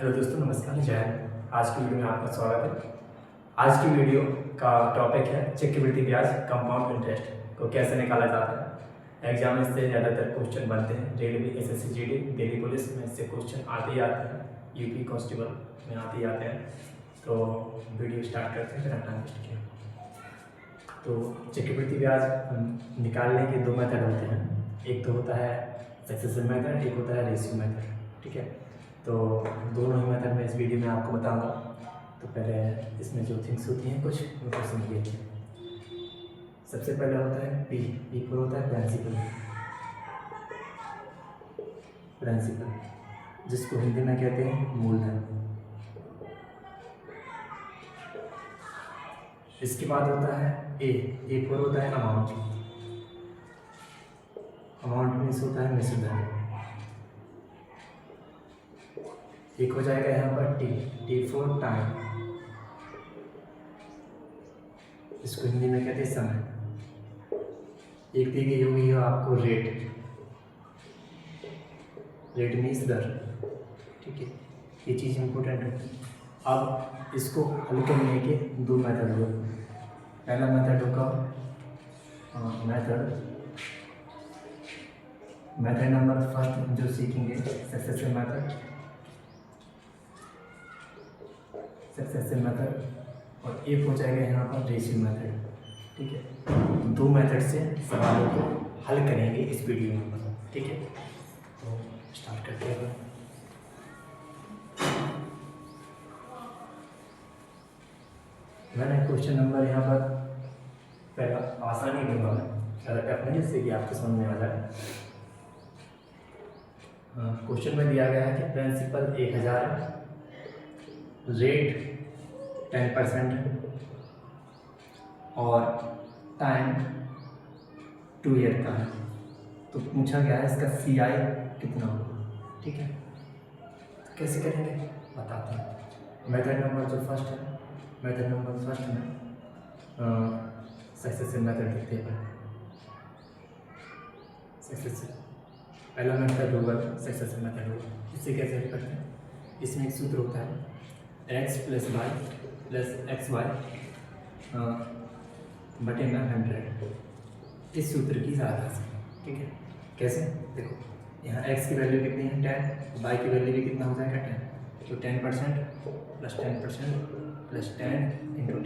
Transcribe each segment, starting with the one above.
Hello दोस्तों, नमस्कार, जय हिंद। आज की वीडियो में आपका स्वागत है। आज की वीडियो का टॉपिक है चक्रवृद्धि ब्याज कंपाउंड इंटरेस्ट को कैसे निकाला जाता है। एग्जाम में इससे ज़्यादातर क्वेश्चन बनते हैं। Railway, SSC GD, Delhi police में इससे क्वेश्चन आते ही आते हैं, यूपी कांस्टेबल में आते ही आते हैं। तो वीडियो स्टार्ट करते हैं, बिना टाइम वेस्ट किए। तो चक्रवृद्धि ब्याज निकालने के दो मेथड होते हैं। एक तो होता है सक्सेसिव मेथड, एक होता है रेशियो मेथड। ठीक है, तो दोनों ही मेथड में इस वीडियो में आपको बताऊंगा। तो पहले इसमें जो थिंग्स होती हैं कुछ उनको समझिए। सबसे पहले होता है पी पर होता है प्रिंसिपल, जिसको हिंदी में कहते हैं मूलधन। इसके बाद होता है ए पर होता है अमाउंट मीन्स होता है मिश्रधन। एक हो जाएगा यहाँ पर टी फॉर टाइम, इसको हिंदी में कहते हैं समय। एक दी गई होगी आपको रेट मीन्स दर। ठीक है, ये चीज़ इम्पोर्टेंट है। अब इसको हल करने के दो मेथड हो। पहला मेथड होगा मेथड नंबर फर्स्ट जो सीखेंगे सक्सेसिव मेथड, और एक हो जाएगा यहाँ पर रेशियो मेथड। ठीक है, दो मेथड से सवालों को हल करेंगे इस वीडियो में। ठीक है, तो स्टार्ट करते हैं। मैंने क्वेश्चन नंबर यहाँ पर पहला आसानी दूंगा मैं, ज़्यादा टफ नहीं, जिससे कि आपको समझ में आ जाए। क्वेश्चन में दिया गया है कि प्रिंसिपल 1000, रेट 10% है और टाइम 2 ईयर का है। तो पूछा गया है इसका CI कितना होगा। ठीक है, तो कैसे करेंगे बताते हैं। मेथड नंबर जो फर्स्ट है, मेथड नंबर फर्स्ट में सक्सेसिव मेथड देखते हैं। सक्सेसिव पहला मेथड होगा सक्सेसिव मेथड होगा। इससे कैसे करते हैं, इसमें एक सूत्र होता है x + y + xy बटे में 100। इस सूत्र की सहायता से। ठीक है, कैसे देखो, यहाँ x की वैल्यू कितनी है 10, y की वैल्यू भी कितना हो जाएगा 10। तो 10% + 10% + 10 ×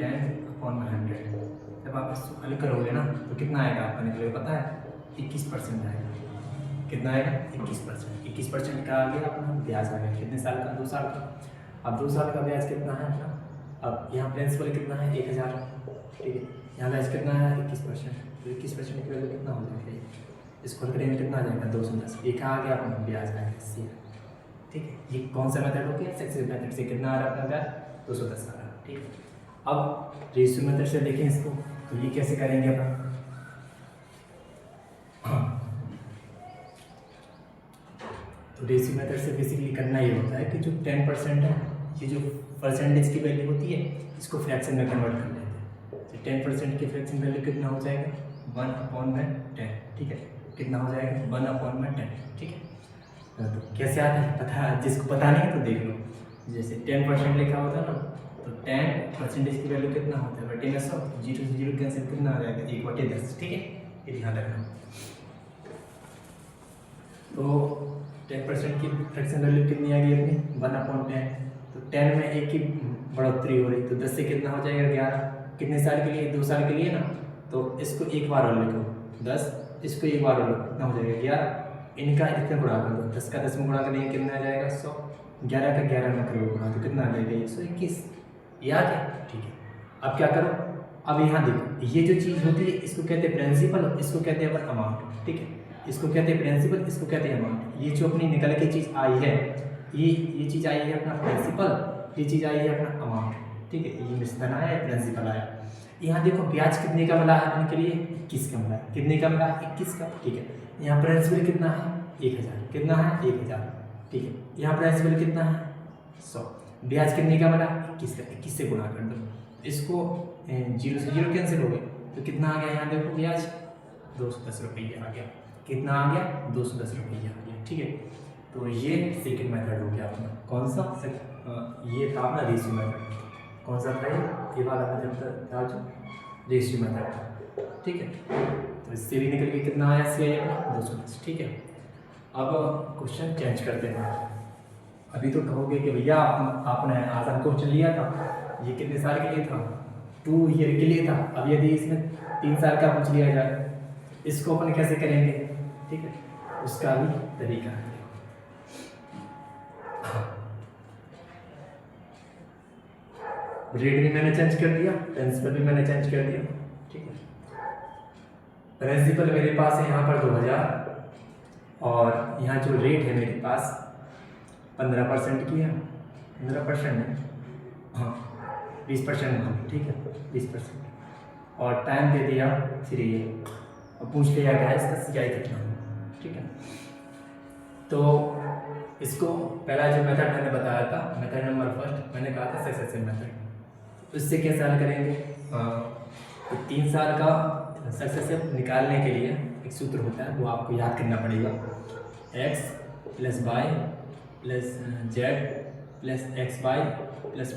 10/100। जब आप इसको हल करोगे ना तो कितना आएगा आपका निकलेगा पता है, 21% आएगा। कितना आएगा 21%। 21% का आ गया अपना ब्याज आ गया। कितने साल का, 2 साल का। अब 2 साल का ब्याज कितना है अपना, अब यहाँ प्रिंसिपल कितना है 1000। ठीक है, यहाँ ब्याज कितना है 21%। तो 21% की वैल्यू कितना हो जाएगा, इसको करेंगे कितना आ जाएगा 210। एक आ गया अपना ब्याज आ गया 80। ठीक है, ये कौन सा मेथड हो गया, सक्सेसिव मेथड से कितना आ रहा है अपना ब्याज 210 आ रहा है। ठीक है, अब रेशियो मेथड से देखें इसको, तो ये कैसे करेंगे अपन। तो रेशियो मेथड से बेसिकली करना ये होता है कि जो 10% है, ये जो परसेंटेज की वैल्यू होती है, इसको फ्रैक्शन में कन्वर्ट कर लेते हैं। तो 10% की फ्रैक्शन वैल्यू कितना हो जाएगा 1/10। ठीक है, कितना हो जाएगा 1/10। ठीक है, तो कैसे आता है पता, जिसको पता नहीं है तो देख लो। जैसे 10% लिखा होता है ना, तो 10% की वैल्यू कितना होता है बटे में 100। 0 से 0 कैंसिल कितना आ जाएगा 1/10। ठीक है, ये ध्यान रखना। तो 10% की फ्रैक्शन वैल्यू कितनी आ गई अपनी 1/10। तो 10 में 1 की बढ़ोतरी हो रही, तो 10 से कितना हो जाएगा 11। कितने साल के लिए, 2 साल के लिए ना। तो इसको एक बार और लिखो 10, इसको एक बार और लिखो, कितना हो जाएगा 11। इनका इसमें गुणा कर दो, 10 का 10 में गुणा करेंगे कितना आ जाएगा 100। 11 का 11 में करो गुणा, तो कितना आ जाएगा 121। याद है। ठीक है, अब क्या करो, अब यहाँ देखो, ये जो चीज़ होती है इसको कहते हैं प्रिंसिपल, इसको कहते हैं अपन अमाउंट। ठीक है, इसको कहते हैं प्रिंसिपल, इसको कहते हैं अमाउंट। ये जो अपनी निकल के चीज़ आई है, ये चीज़ आई है अपना प्रिंसिपल, ये चीज़ आई है अपना अमाउंट। ठीक है, ये मिश्रण आया है, प्रिंसिपल आया। यहाँ देखो ब्याज कितने का मिला है अपन के लिए 21 का मिला है। कितने का मिला 21 का। ठीक है, यहाँ प्रिंसिपल कितना है 1000, कितना है 1000। ठीक है, यहाँ प्रिंसिपल कितना है 100। ब्याज कितने का मिला 21 का, 21 से गुणा कर दो। इसको 0 से 0 कैंसिल हो गए, तो कितना आ गया यहाँ देखो ब्याज 210 रुपये आ गया। कितना आ गया 210 रुपये आ गया। ठीक है, तो ये सेकंड मेथड हो गया अपना। कौन सा? ये था अपना रेशियो मेथड। कौन सा था ये वाला मेथड था जो रेशियो मेथड था, ठीक है। तो इससे भी निकल के कितना आया सी आई अपना 210, ठीक है। अब क्वेश्चन चेंज करते हैं। अभी तो कहोगे कि भैया आपने आसान क्वेश्चन लिया था, ये कितने साल के लिए था? 2 ईयर के लिए था। अब यदि इसमें 3 साल का पूछ लिया जाए, इसको अपन कैसे करेंगे, ठीक है, उसका भी तरीका है। रेट भी मैंने चेंज कर दिया, प्रिंसिपल भी मैंने चेंज कर दिया, ठीक है। प्रिंसिपल मेरे पास है यहाँ पर 2000 और यहाँ जो रेट है मेरे पास 15% की है। 15% है, हाँ 20% मान, ठीक है 20%। और टाइम दे दिया 3 ईयर। अब पूछ लिया गया है इसका CI कितना है, ठीक है। तो इसको पहला जो मेथड मैंने बताया था, मेथड नंबर फर्स्ट, मैंने कहा था सक्सेसिव मेथड। उससे कैसे हल करेंगे? तो 3 साल का सक्सेसिव निकालने के लिए एक सूत्र होता है, वो आपको याद करना पड़ेगा। x + y + z + xy + yz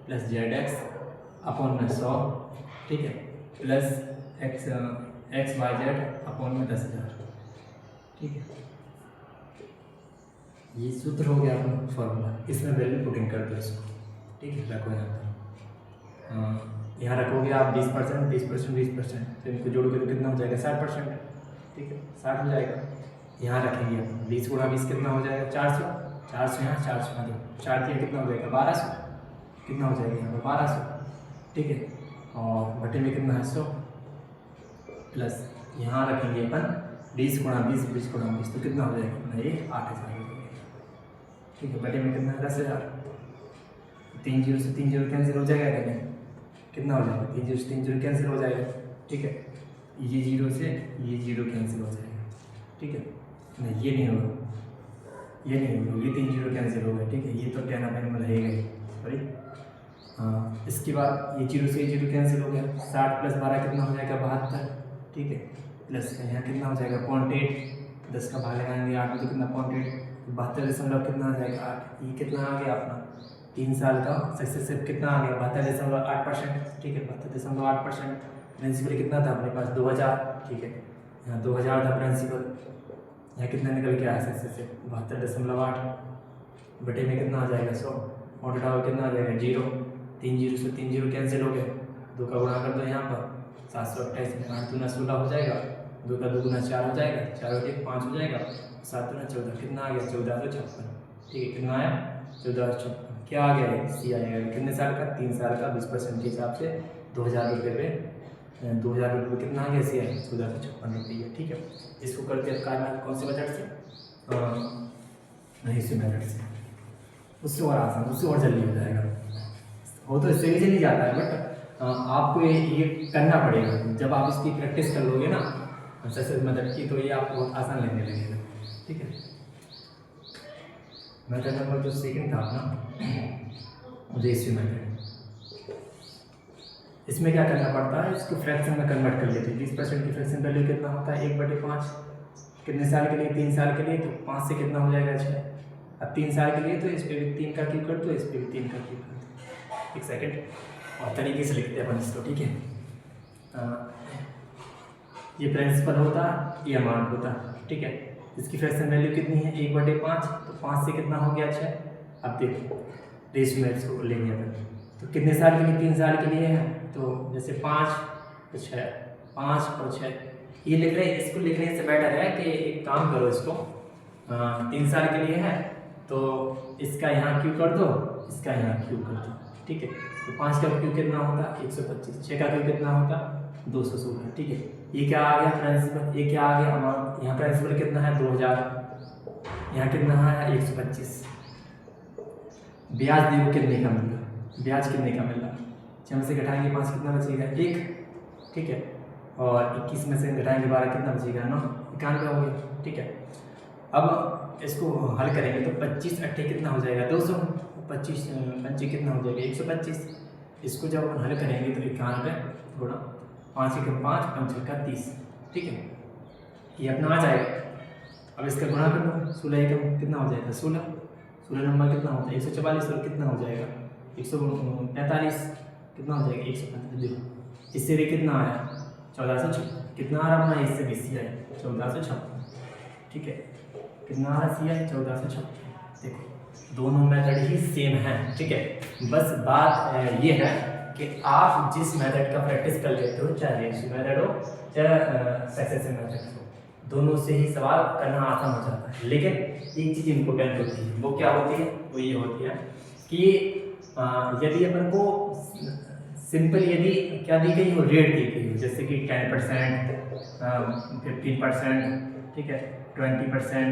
+ zx upon में 100, ठीक है, प्लस xyz अपॉन में 10,000, ठीक है। ये सूत्र हो गया अपना फॉर्मूला। इसमें वैल्यू पुटिंग कर दो इसको, ठीक है। रखो यहाँ पर, यहाँ रखोगे आप 20%, 20%, 20%, तो इनको जोड़ोगे तो कितना हो जाएगा 60%, ठीक है 60 हो जाएगा। यहाँ रखेंगे अपन 20 × 20 कितना हो जाएगा 400, 400 यहाँ 400 यहाँ दो 4 दिया कितना हो जाएगा 1200, कितना हो जाएगा यहाँ पर 1200, ठीक है। और बटे में कितना है 100, प्लस यहाँ रखेंगे अपन 20 × 20, 20 × 20, तो कितना हो जाएगा अपना ये 8000 हो जाएगा, ठीक है। बटे में कितना है 10,000। 3 0 से 3 0 कैंसिल हो जाएगा, क्या कितना हो जाएगा 3 0 से 3 0 कैंसिल हो जाएगा, ठीक है। ये 0 से ये 0 कैंसिल हो जाएगा, ठीक है। नहीं ये नहीं होगा, ये नहीं होगा, ये 3 0 कैंसिल हो गया, ठीक है। ये तो 10 अपने रहेगा ही, सॉरी। हाँ, इसके बाद ये 0 से ये 0 कैंसिल हो गया। 60 + 12 कितना हो जाएगा 72, ठीक है। प्लस यहाँ कितना हो जाएगा 0.8, 10 का भाग लगाएंगे 8 में तो कितना 0.8, 72 कितना आ जाएगा 8। ये कितना आ गया अपना 3 साल का सक्सेसिव कितना आ गया 72.8%, ठीक है 72.8%। प्रिंसिपल कितना था अपने पास 2000, ठीक है। यहाँ 2000 था प्रिंसिपल, यहाँ कितना निकल के आया सक्सेसिव 72.8, बटे में कितना आ जाएगा 100, और उठाओ कितना आ जाएगा 0, 3 0 से 3 0 कैंसिल हो गए, 2 का गुणा कर दो यहाँ पर 728 में 8 दूना 16 हो जाएगा, 2 का 2 गुना 4 हो जाएगा, 4 और 1 5 हो जाएगा, 7 दूना 14, कितना आ गया 1456, ठीक है। कितना आया 1456, क्या आ गया सी आएगा कितने साल का 3 साल का 20% के हिसाब से 2000 रुपये पे 2000 रुपये कितना आ गया सी आई 1456 रुपये, ठीक है। इसको करते हैं कार्य कौन से मेथड से, नहीं इसी मेथड से, उससे और आसान, उससे और जल्दी हो जाएगा। वो तो इससे भी जल्दी जाता है, बट आपको ये करना पड़ेगा। जब आप इसकी प्रैक्टिस कर लोगे ना सक्सेसिव मेथड की, तो ये आपको बहुत आसान लगने लगेगा, ठीक है। मेथड नंबर जो सेकंड था अपना रेशियो मेथड, इसमें क्या करना पड़ता है, इसको फ्रैक्शन में कन्वर्ट कर लेते हैं। 20% की फ्रैक्शन वैल्यू कितना होता है 1/5, कितने साल के लिए 3 साल के लिए, तो 5 से कितना हो जाएगा 6। अब 3 साल के लिए तो इस पर भी 3 का क्यूब कर दो, इस पर भी 3 का क्यूब कर दो। एक सेकेंड और तरीके से लिखते हैं अपन इसको, ठीक है। ये प्रिंसिपल होता, ये अमाउंट होता, ठीक है। इसकी फ्रैक्शन वैल्यू कितनी है 1/5, तो 5 से कितना हो गया 6। अब देखो रेशियो में इसको लेंगे अपन, तो कितने साल के लिए 3 साल के लिए है, तो जैसे 5 तो 6, 5 और 6 ये लिख रहे हैं। इसको लिखने से बेटर है कि एक काम करो, इसको 3 साल के लिए है तो इसका यहाँ क्यू कर दो, इसका यहाँ क्यू कर दो, ठीक है। तो 5 का क्यू कितना होता 125, 6 का क्यू कितना होता 216, ठीक है। ये क्या आ गया प्रिंसिपल, ये क्या आ गया अमाउंट। यहाँ प्रिंसिपल कितना है 2000, यहाँ कितना है 125। ब्याज देखो कितने का मिल रहा, ब्याज कितने का मिल रहा, 6 में से घटाएंगे 5 कितना बचेगा 1, ठीक है। और 21 में से घटाएंगे 12 कितना बचेगा 9, 91 हो गया, ठीक है। अब इसको हल करेंगे तो 25 8 कितना हो जाएगा 200, 25 5 कितना हो जाएगा 125। इसको जब अपन हल करेंगे तो 91 गुणा 5 × 5 5 × 30, ठीक है। ये अपना आ जाएगा अब इसका गुणा कर दो, 16 एकम कितना हो जाएगा 16, 16 नंबर कितना होता है 144 और कितना हो जाएगा 145, कितना हो जाएगा 145। देखो इससे भी कितना आया 1456, कितना आ रहा अपना इससे भी सी आई 1456, ठीक है, कितना आ रहा सी आई 1456। देखो दोनों मेथड ही सेम हैं, ठीक है, बस बात ये है कि आप जिस मेथड का प्रैक्टिस कर लेते हो, चाहे रेशियो मेथड हो चाहे सक्सेसिव मेथड हो, दोनों से ही सवाल करना आसान हो जाता है। लेकिन एक चीज़ इंपॉर्टेंट होती है, वो क्या होती है, वो ये होती है कि यदि अपन को सिंपल यदि क्या दी गई हो, रेट दी गई हो, जैसे कि 10%, 15%, ठीक है, 20%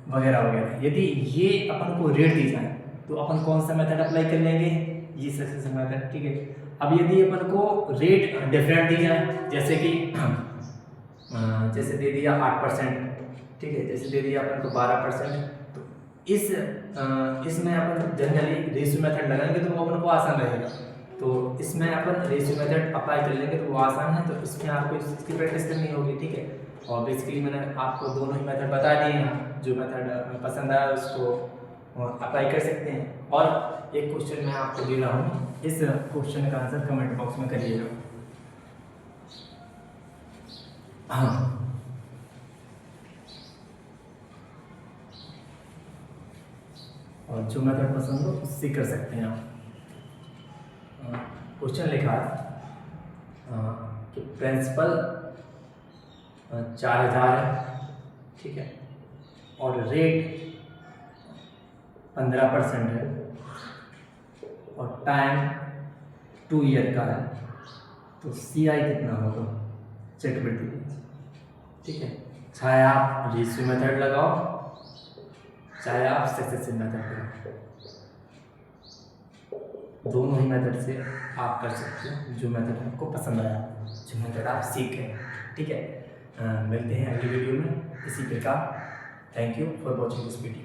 वगैरह वगैरह, यदि ये अपन को रेट दी जाए तो अपन कौन सा मेथड अप्लाई कर लेंगे, ये सक्सेसिव मेथड, ठीक है। अब यदि अपन को रेट डिफरेंट दी जाए, जैसे कि जैसे दे दिया 8%, ठीक है, जैसे दे दिया अपन को 12%, तो इसमें अपन जनरली रेशियो मेथड लगाएंगे तो वो अपन को आसान रहेगा। तो इसमें अपन रेशियो मेथड अप्लाई कर लेंगे तो वो आसान है, तो इसमें आपको इसकी प्रैक्टिस करनी होगी, ठीक है। और बेसिकली मैंने आपको दोनों ही मेथड बता दिए हैं, जो मेथड पसंद आया उसको अप्लाई कर सकते हैं। और एक क्वेश्चन मैं आपको दे रहा हूँ, इस क्वेश्चन का आंसर कमेंट बॉक्स में करिएगा। हाँ, और जो मेथड पसंद हो उससे कर सकते हैं आप। क्वेश्चन लिखा कि प्रिंसिपल 4000 है, ठीक है, और रेट 15% है, और टाइम 2 ईयर का है, तो CI कितना होगा चक्रवृद्धि, ठीक है। चाहे आप रेशियो मेथड लगाओ चाहे आप सक्सेसिव मेथड लगाओ, दोनों ही मेथड से आप कर सकते हो, जो मेथड आपको पसंद आया, जो मेथड आप सीखें, ठीक है। मिलते हैं अगली वीडियो में इसी प्रकार। Thank you for watching this video.